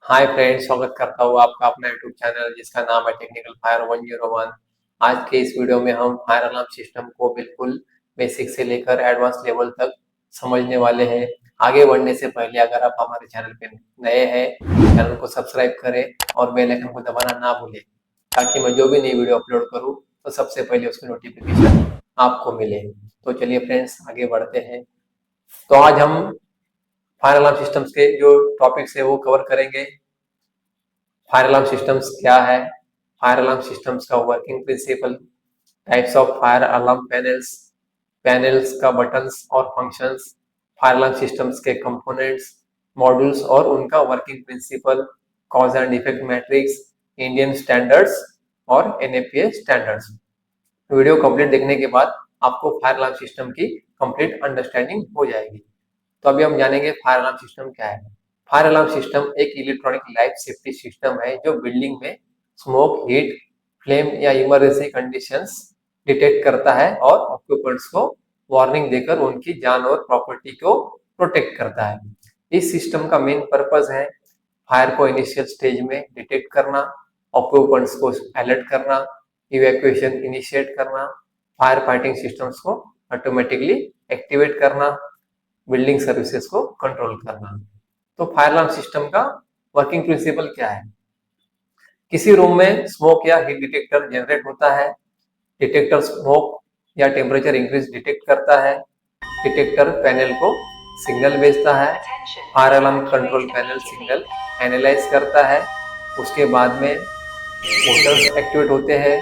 Hi friends, स्वागत करता हूँ आपका अपना यूट्यूब चैनल जिसका नाम है टेक्निकल फायर 101। आज के इस वीडियो में हम फायर अलार्म सिस्टम को बिल्कुल बेसिक से लेकर एडवांस लेवल तक समझने वाले हैं। आगे बढ़ने से पहले अगर आप हमारे चैनल पे नए हैं, चैनल को सब्सक्राइब करें और बेल आइकन को दबाना ना भूलें, ताकि मैं जो भी नई वीडियो अपलोड करूँ तो सबसे पहले उसकी नोटिफिकेशन आपको मिले। तो चलिए फ्रेंड्स, आगे बढ़ते हैं। तो आज हम फायर अलार्म सिस्टम्स के जो टॉपिक्स है वो कवर करेंगे। फायर अलार्म सिस्टम्स क्या है, फायर अलार्म सिस्टम्स का working principle, types of fire alarm panels, panels का बटन्स और फंक्शंस, फायर अलार्म सिस्टम्स के कंपोनेंट्स, मॉड्यूल्स और उनका working principle, cause and effect matrix, Indian standards और एनएफपीए स्टैंडर्ड्स। वीडियो कंप्लीट देखने के बाद आपको फायर अलार्म सिस्टम की कंप्लीट अंडरस्टैंडिंग हो जाएगी। तो अभी हम जानेंगे फायर अलार्म सिस्टम क्या है। फायर अलार्म सिस्टम एक इलेक्ट्रॉनिक लाइफ सेफ्टी सिस्टम है जो बिल्डिंग में स्मोक, हीट, फ्लेम या इमरजेंसी कंडीशंस डिटेक्ट करता है और ऑक्यूपेंट्स को वार्निंग देकर उनकी जान और प्रॉपर्टी को प्रोटेक्ट करता है। इस सिस्टम का मेन पर्पस है फायर को इनिशियल स्टेज में डिटेक्ट करना, ऑक्यूपेंट्स को अलर्ट करना, इवैक्यूएशन इनिशिएट करना, फायर फाइटिंग सिस्टम्स को ऑटोमेटिकली एक्टिवेट करना, बिल्डिंग सर्विसेज को कंट्रोल करना। तो फायर अलार्म सिस्टम का वर्किंग प्रिंसिपल क्या है? किसी रूम में स्मोक या हीट डिटेक्टर जनरेट होता है। डिटेक्टर स्मोक या टेम्परेचर इंक्रीज डिटेक्ट करता है। डिटेक्टर पैनल को सिग्नल भेजता है। Fire alarm control panel signal analyse करता है। उसके बाद में मोटर्स एक्टिवेट होते हैं,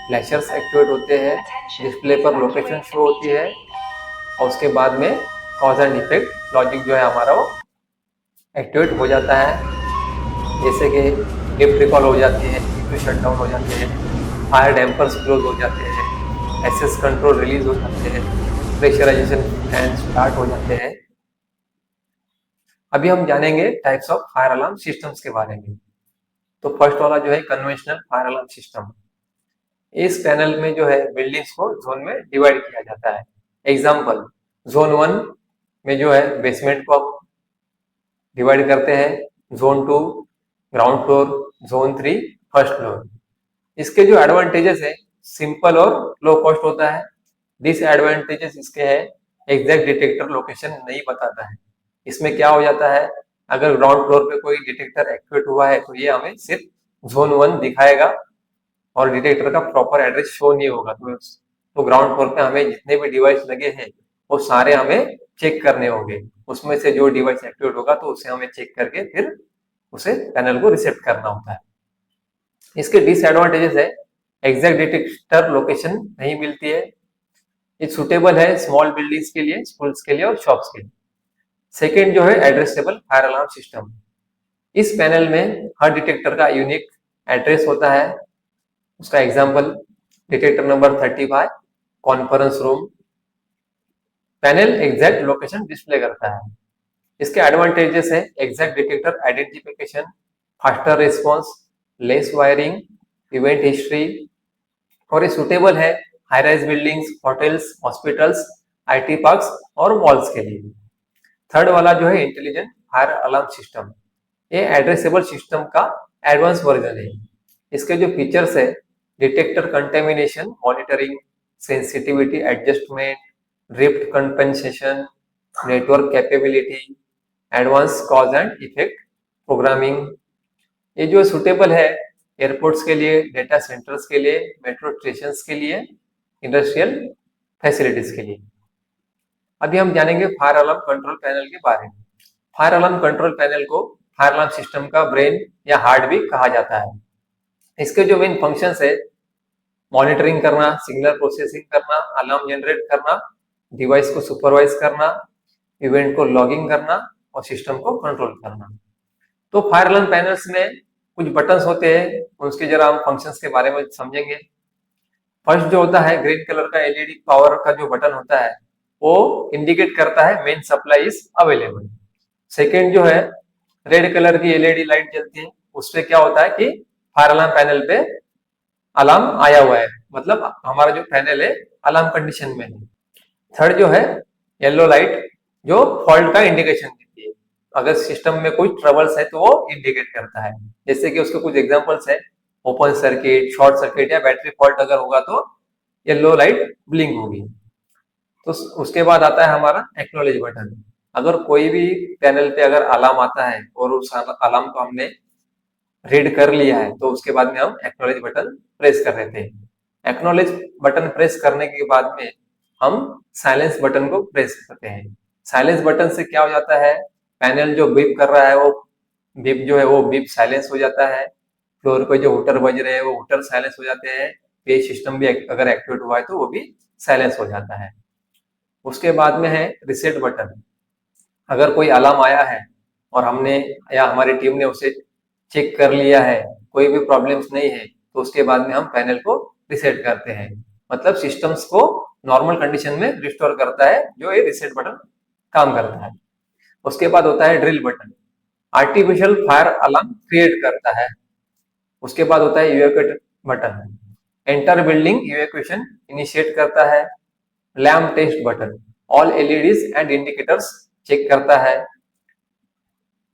फ्लैशर्स एक्टिवेट होते हैं, डिस्प्ले पर लोकेशन शो होती है और उसके बाद में कॉज एंड इफेक्ट लॉजिक जो है हमारा वो एक्टिवेट हो जाता है। जैसे कि लिफ्ट रिकॉल हो जाती है, सीपीयू शट डाउन हो जाते हैं, फायर डैम्पर्स क्लोज हो जाते हैं, एक्सेस कंट्रोल रिलीज हो जाते हैं, प्रेशराइजेशन फैन स्टार्ट हो जाते हैं। अभी हम जानेंगे types of fire alarm systems के बारे में। तो फर्स्ट वाला जो है कन्वेंशनल फायर अलार्म सिस्टम। इस पैनल में जो है बिल्डिंग्स को जोन में डिवाइड किया जाता है। एग्जाम्पल, जोन 1 में जो है बेसमेंट को डिवाइड करते हैं, zone 2 ground floor, zone 3 first floor. इसके जो एडवांटेजेस है, सिंपल और लो कॉस्ट होता है। डिसएडवांटेजेस इसके है, एग्जैक्ट डिटेक्टर लोकेशन नहीं बताता है। इसमें क्या हो जाता है, अगर ग्राउंड फ्लोर पे कोई डिटेक्टर एक्टिवेट हुआ है तो ये हमें सिर्फ जोन 1 दिखाएगा और डिटेक्टर का प्रॉपर एड्रेस शो नहीं होगा। तो ग्राउंड फ्लोर पे हमें जितने भी डिवाइस लगे हैं वो सारे हमें चेक करने होंगे। उसमें से जो डिवाइस एक्टिवेट होगा तो उसे हमें चेक करके फिर उसे पैनल को रिसेट करना होता है। इसके डिसएडवांटेजेस है, एग्जैक्ट डिटेक्टर लोकेशन नहीं मिलती है। ये सुटेबल है स्मॉल बिल्डिंग्स के लिए, स्कूल्स के लिए और शॉप्स के लिए। सेकेंड जो है एड्रेसेबल फायर अलार्म सिस्टम। इस पैनल में हर डिटेक्टर का यूनिक एड्रेस होता है। उसका example, detector number 35 conference room. Panel exact location display करता है। इसके एडवांटेजेस है, exact detector identification, faster response, less wiring, event history और ये सुटेबल है high rise buildings, hotels, hospitals, IT parks और मॉल्स के लिए। थर्ड वाला जो है इंटेलिजेंट फायर अलार्म सिस्टम। ये एड्रेसेबल सिस्टम का एडवांस वर्जन है। इसके जो फीचर्स है, detector contamination monitoring, sensitivity adjustment, drift compensation, network capability, advance cause and effect programming. ये जो सुटेबल है एयरपोर्ट्स के लिए, डेटा सेंटर्स के लिए, मेट्रो स्टेशन के लिए, इंडस्ट्रियल फैसिलिटीज के लिए। अभी हम जानेंगे फायर अलार्म कंट्रोल पैनल के बारे में। फायर अलार्म कंट्रोल पैनल को फायर अलार्म सिस्टम का ब्रेन या हार्ट भी कहा जाता है। इसके जो मेन फंक्शंस है, मॉनिटरिंग करना, सिग्नल प्रोसेसिंग करना, अलार्म जनरेट करना, डिवाइस को सुपरवाइज करना, इवेंट को लॉगिंग करना और सिस्टम को कंट्रोल करना। तो फायर अलार्म पैनल्स में कुछ बटन्स होते हैं, उसके जरा हम फंक्शंस के बारे में समझेंगे। फर्स्ट जो होता है ग्रीन कलर का एलईडी पावर का जो बटन होता है वो इंडिकेट करता है main supply is available. Second जो है रेड कलर की एलईडी लाइट जलती है, उसपे क्या होता है कि फायर अलार्म पैनल पे अलार्म आया हुआ है, मतलब हमारा जो पैनल है अलार्म कंडीशन में है। थर्ड जो है येलो लाइट जो फॉल्ट का इंडिकेशन देती है। अगर सिस्टम में कोई ट्रबल्स है तो वो इंडिकेट करता है। जैसे कि उसके कुछ एग्जांपल्स है, ओपन सर्किट, शॉर्ट सर्किट या बैटरी फॉल्ट अगर होगा तो येलो लाइट ब्लिंक होगी। तो उसके बाद आता है हमारा एक्नॉलेज बटन। अगर कोई भी पैनल पे अगर अलार्म आता है और उस अलार्म को हमने रीड कर लिया है तो उसके बाद में हम एक्नॉलेज बटन प्रेस कर देते हैं। एक्नॉलेज बटन प्रेस करने के बाद में हम साइलेंस बटन को प्रेस करते हैं। साइलेंस बटन से क्या हो जाता है, पैनल जो बीप कर रहा है वो बीप जो है वो बीप साइलेंस हो जाता है। फ्लोर पे जो हुटर बज रहे हैं वो हुटर साइलेंस हो जाते हैं। पेज सिस्टम भी अगर एक्टिवेट हुआ है तो वो भी साइलेंस हो जाता है। उसके बाद में है रिसेट बटन। अगर कोई अलार्म आया है और हमने या हमारी टीम ने उसे चेक कर लिया है, कोई भी प्रॉब्लम्स नहीं है, तो उसके बाद में हम पैनल को रिसेट करते हैं। मतलब सिस्टम्स को नॉर्मल कंडीशन में रिस्टोर करता है जो ये रिसेट बटन काम करता है। उसके बाद होता है drill button, artificial fire alarm create करता है। उसके बाद होता है evacuate button, enter building evacuation initiate करता है। Lamp test button, all LEDs and indicators check करता है।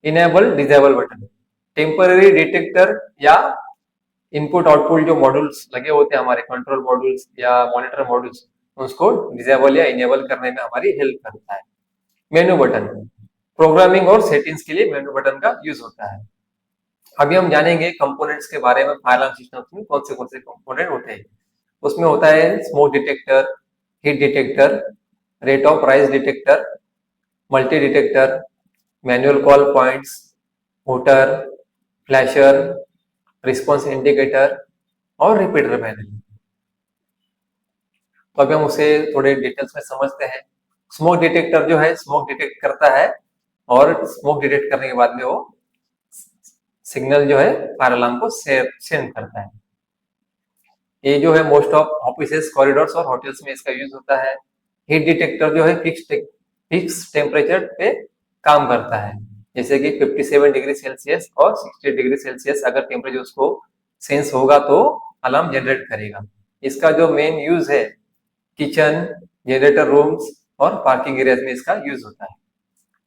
Enable disable button, temporary detector या इनपुट आउटपुट जो मॉड्यूल्स लगे होते हैं हमारे कंट्रोल मॉड्यूल्स या मॉनिटर मॉड्यूल्स, उसको डिसेबल या इनेबल करने में हमारी हेल्प करता है। मेनू बटन, प्रोग्रामिंग और सेटिंग्स के लिए मेनू बटन का यूज होता है। अभी हम जानेंगे कंपोनेंट्स के बारे में। फायर अलार्म सिस्टम्स में कौन से कंपोनेंट होते हैं। उसमें होता है smoke detector, heat detector, rate of rise detector, multi detector, manual call points, motor, flasher, response indicator और रिपीटर पैनल। तो अभी हम उसे थोड़े डिटेल्स में समझते हैं। स्मोक डिटेक्टर जो है स्मोक डिटेक्ट करता है और स्मोक डिटेक्ट करने के बाद में वो सिग्नल जो है फायर अलार्म को सेंड करता है। ये जो है मोस्ट ऑफ ऑफिसेस, कॉरिडोर्स और होटल्स में इसका यूज होता है। हीट डिटेक्टर जो है फिक्स टेम्परेचर पे काम करता है, जैसे कि 57 डिग्री सेल्सियस और 60 डिग्री सेल्सियस अगर टेम्परेचर उसको सेंस होगा तो अलार्म जनरेट करेगा। इसका जो मेन यूज है किचन, जनरेटर रूम्स और पार्किंग एरियाज में इसका यूज होता है।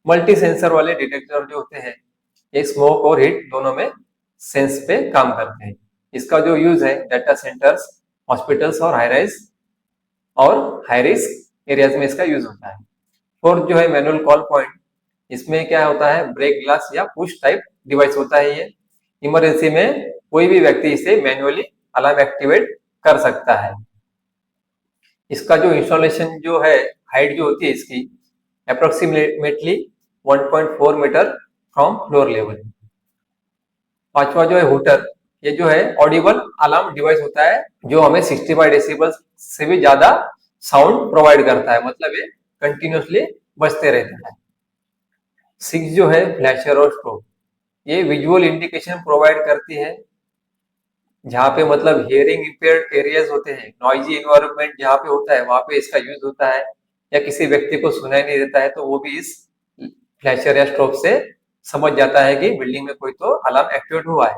मल्टी सेंसर वाले डिटेक्टर जो होते हैं ये स्मोक और हीट दोनों में सेंस पे काम करते हैं। इसका जो यूज है डाटा सेंटर्स, हॉस्पिटल्स और हाई रिस्क एरियाज में इसका यूज होता है। फोर्थ जो है मैनुअल कॉल पॉइंट, इसमें क्या होता है ब्रेक ग्लास या पुश टाइप डिवाइस होता है। ये इमरजेंसी में कोई भी व्यक्ति इसे मैनुअली अलार्म एक्टिवेट कर सकता है। इसका जो इंस्टॉलेशन जो है हाइट जो होती है इसकी approximately 1.4 metre from floor level. पांचवा जो है हुटर, ये जो है ऑडिबल अलार्म डिवाइस होता है जो हमें 65 डेसिबल से भी ज्यादा साउंड प्रोवाइड करता है, मतलब ये कंटिन्यूसली बजते रहता है। 6 जो है फ्लैशर और स्ट्रोब, ये विजुअल इंडिकेशन प्रोवाइड करती है जहाँ पे मतलब हियरिंग इम्पेयर्ड एरियाज होते हैं, नॉइजी इन्वायरमेंट जहाँ पे होता है वहां पे इसका यूज होता है, या किसी व्यक्ति को सुनाई नहीं देता है तो वो भी इस फ्लैशर या स्ट्रोब से समझ जाता है कि बिल्डिंग में कोई तो अलार्म एक्टिवेट हुआ है।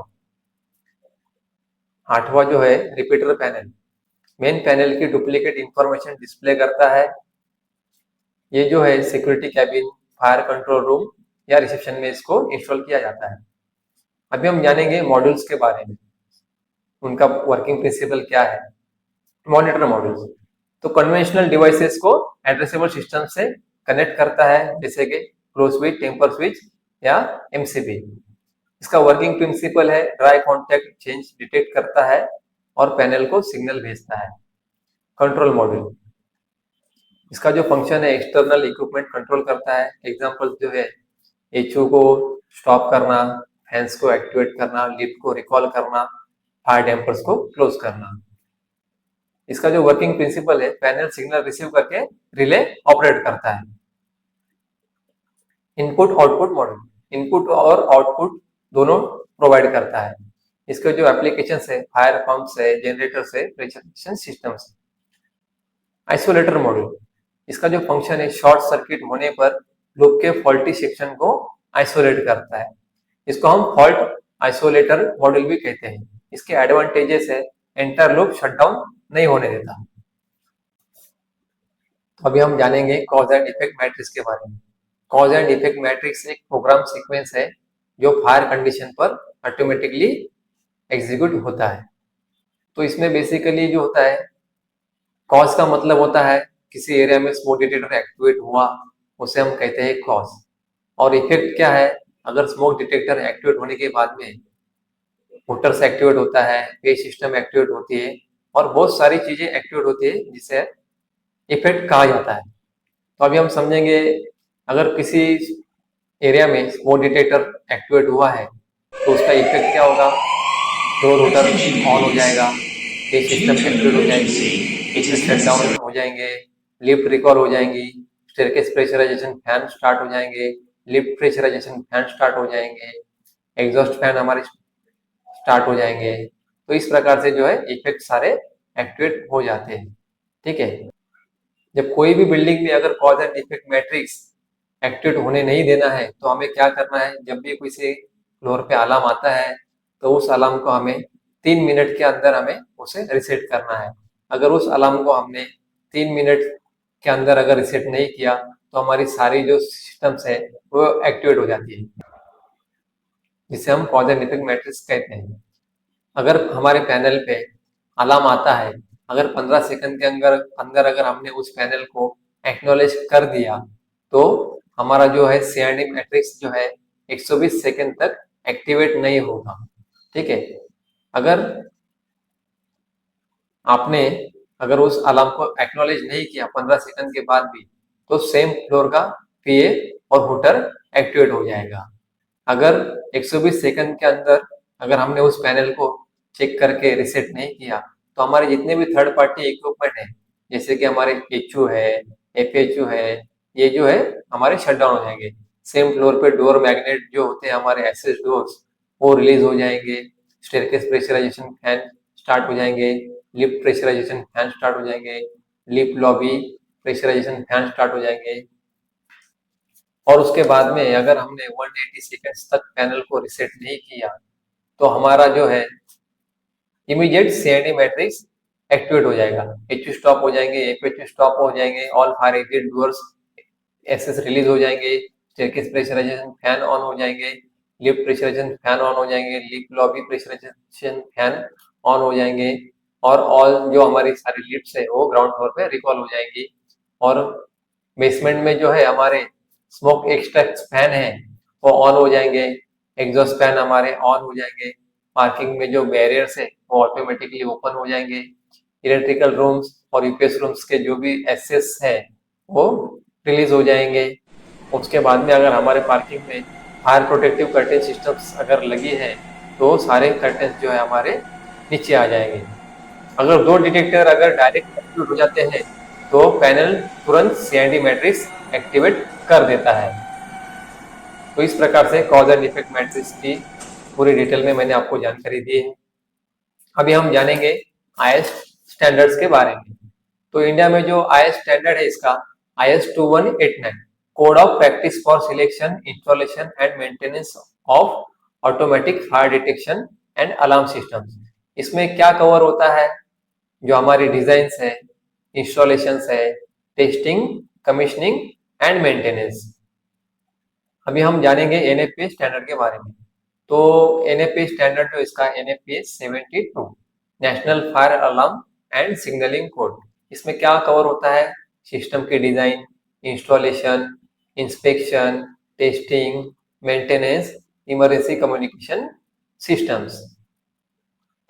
आठवां जो है रिपीटर पैनल, मेन पैनल की डुप्लीकेट इंफॉर्मेशन डिस्प्ले करता है। ये जो है security cabin, fire control room या रिसेप्शन में इसको इंस्टॉल किया जाता है। अभी हम जानेंगे मॉड्यूल्स के बारे में, उनका वर्किंग प्रिंसिपल क्या है। मॉनिटर मॉड्यूल्स तो कन्वेंशनल डिवाइसेस को एड्रेसेबल सिस्टम से कनेक्ट करता है, जैसे कि क्लोज स्विच, टेम्पर स्विच या एमसीबी। इसका वर्किंग प्रिंसिपल है ड्राई कॉन्टैक्ट चेंज डिटेक्ट करता है और पैनल को सिग्नल भेजता है। कंट्रोल मॉड्यूल, इसका जो फंक्शन है एक्सटर्नल इक्विपमेंट कंट्रोल करता है। एग्जांपल जो है एचओ को स्टॉप करना, फैंस को एक्टिवेट करना, लिफ्ट को रिकॉल करना, फायर डैम्पर्स को क्लोज करना। इसका जो वर्किंग प्रिंसिपल है पैनल सिग्नल रिसीव करके रिले ऑपरेट करता है। इनपुट आउटपुट मॉड्यूल, इनपुट और आउटपुट दोनों प्रोवाइड करता है। इसके जो एप्लीकेशन है फायर पंप्स है, जनरेटर्स है, प्रेशर सिस्टम्स। आइसोलेटर मॉड्यूल, इसका जो फंक्शन है शॉर्ट सर्किट होने पर लूप के फॉल्टी सेक्शन को आइसोलेट करता है। इसको हम फॉल्ट आइसोलेटर मॉड्यूल भी कहते हैं। इसके एडवांटेजेस है एंटायर लूप शटडाउन नहीं होने देता। तो अभी हम जानेंगे कॉज एंड इफेक्ट मैट्रिक्स के बारे में। कॉज एंड इफेक्ट मैट्रिक्स एक प्रोग्राम सीक्वेंस है जो फायर कंडीशन पर ऑटोमेटिकली एग्जीक्यूट होता है। तो इसमें बेसिकली जो होता है, कॉज का मतलब होता है किसी एरिया में स्मोक डिटेक्टर एक्टिवेट हुआ, उसे हम कहते हैं कॉज। और इफेक्ट क्या है, अगर स्मोक डिटेक्टर एक्टिवेट होने के बाद में मोटर्स एक्टिवेट होता है, पे सिस्टम एक्टिवेट होती है और बहुत सारी चीजें एक्टिवेट होती है जिसे इफेक्ट कहा जाता है। तो अभी हम समझेंगे, अगर किसी एरिया में स्मोक डिटेक्टर एक्टिवेट हुआ है तो उसका इफेक्ट क्या होगा, डोर रूटर ऑन हो जाएगा, ये सिस्टम एक्टिवेट हो जाएगी, शट डाउन हो जाएंगे, लिफ्ट रिकॉल हो जाएंगी, स्टेयरकेस प्रेशराइजेशन फैन स्टार्ट हो जाएंगे, लिफ्ट प्रेशराइजेशन फैन स्टार्ट हो जाएंगे, एग्जॉस्ट फैन हमारे स्टार्ट हो जाएंगे। तो इस प्रकार से जो है इफेक्ट सारे एक्टिवेट हो जाते हैं। ठीक है, जब कोई भी बिल्डिंग में अगर cause and effect matrix activate होने नहीं देना है तो हमें क्या करना है, जब भी किसी फ्लोर पे अलार्म आता है तो उस अलार्म को हमें 3 मिनट के अंदर हमें उसे रिसेट करना है। अगर उस अलार्म को हमने 3 मिनट के अंदर अगर रिसेट नहीं किया तो हमारी सारी जो सिस्टम्स है वो एक्टिवेट हो जाती है, जिसे हम कॉज एंड इफेक्ट मैट्रिक्स कहते हैं। अगर हमारे पैनल पे अलार्म आता है, अगर 15 सेकंड के अंदर अंदर अगर हमने उस पैनल को एक्नॉलेज कर दिया तो हमारा जो है सीआरडी मैट्रिक्स जो है 120 सेकंड तक एक्टिवेट नहीं होगा। ठीक है, अगर आपने अगर उस अलार्म को एक्नॉलेज नहीं किया 15 सेकंड के बाद भी तो सेम फ्लोर का पीए और हुटर एक्टिवेट हो जाएगा। अगर 120 सेकंड के अंदर अगर हमने उस पैनल को चेक करके रिसेट नहीं किया तो हमारे जितने भी थर्ड पार्टी इक्विपमेंट है, जैसे कि हमारे एचयू है, एफएचयू है, ये जो है हमारे शट डाउन हो जाएंगे। सेम फ्लोर पे डोर मैग्नेट जो होते हैं हमारे एक्सेस डोर्स, वो रिलीज हो जाएंगे, स्टेयरकेस प्रेशराइजेशन फैन स्टार्ट हो जाएंगे, लिफ्ट प्रेशराइजेशन फैन स्टार्ट हो जाएंगे, lift lobby pressurisation fan start हो जाएंगे। और उसके बाद में अगर हमने 180 सेकेंड्स तक पैनल को रिसेट नहीं किया तो हमारा जो है इमीडिएट सीआरडी मैट्रिक्स एक्टिवेट हो जाएगा, एचयू स्टॉप हो जाएंगे, एफएचयू स्टॉप हो जाएंगे, all fire exit doors access release हो जाएंगे, स्टेयरकेस प्रेशराइजेशन फैन ऑन हो जाएंगे, लिफ्ट प्रेशराइजेशन फैन ऑन हो जाएंगे, lift lobby pressurisation fan on हो जाएंगे और ऑल जो हमारी सारी लिफ्ट्स है वो ग्राउंड फ्लोर पे रिकॉल हो जाएंगी। और बेसमेंट में जो है हमारे स्मोक एक्सट्रैक्ट फैन है वो ऑन हो जाएंगे, एग्जॉस्ट फैन हमारे ऑन हो जाएंगे, पार्किंग में जो बैरियर्स है वो ऑटोमेटिकली ओपन हो जाएंगे, इलेक्ट्रिकल रूम्स और यूपीएस रूम्स के जो भी एक्सेस है वो रिलीज हो जाएंगे। उसके बाद में अगर हमारे पार्किंग में फायर प्रोटेक्टिव कर्टेन सिस्टम्स अगर लगी है तो सारे कर्टेन जो है हमारे नीचे आ जाएंगे। अगर दो डिटेक्टर अगर डायरेक्ट एक्टिवेट हो जाते हैं तो पैनल तुरंत सीआरडी मैट्रिक्स एक्टिवेट कर देता है। तो इस प्रकार से कॉज एंड इफेक्ट मैट्रिक्स की पूरी डिटेल में मैंने आपको जानकारी दी है। अभी हम जानेंगे आईएस स्टैंडर्ड्स के बारे में। तो इंडिया में जो आईएस स्टैंडर्ड है इसका IS 2189 code of practice for selection, installation and maintenance of automatic fire detection and alarm system. इसमें क्या कवर होता है, जो हमारी डिजाइन है, इंस्टॉलेशन है, टेस्टिंग, कमीशनिंग एंड मेंटेनेंस। अभी हम जानेंगे NFPA स्टैंडर्ड के बारे में। तो NFPA स्टैंडर्ड जो इसका NFPA 72 national fire alarm and signalling code. इसमें क्या कवर होता है, सिस्टम की design, installation, inspection, testing, maintenance, emergency communication systems.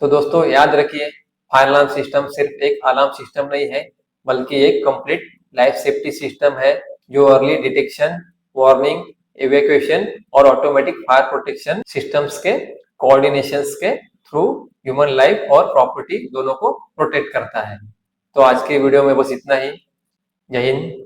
तो दोस्तों याद रखिए, फायर अलार्म सिस्टम सिर्फ एक अलार्म सिस्टम नहीं है बल्कि एक कंप्लीट लाइफ सेफ्टी सिस्टम है जो अर्ली डिटेक्शन, वार्निंग, इवैक्यूएशन और ऑटोमेटिक फायर प्रोटेक्शन सिस्टम्स के कोऑर्डिनेशंस के थ्रू ह्यूमन लाइफ और प्रॉपर्टी दोनों को प्रोटेक्ट करता है। तो आज के वीडियो में बस इतना ही। जय हिंद।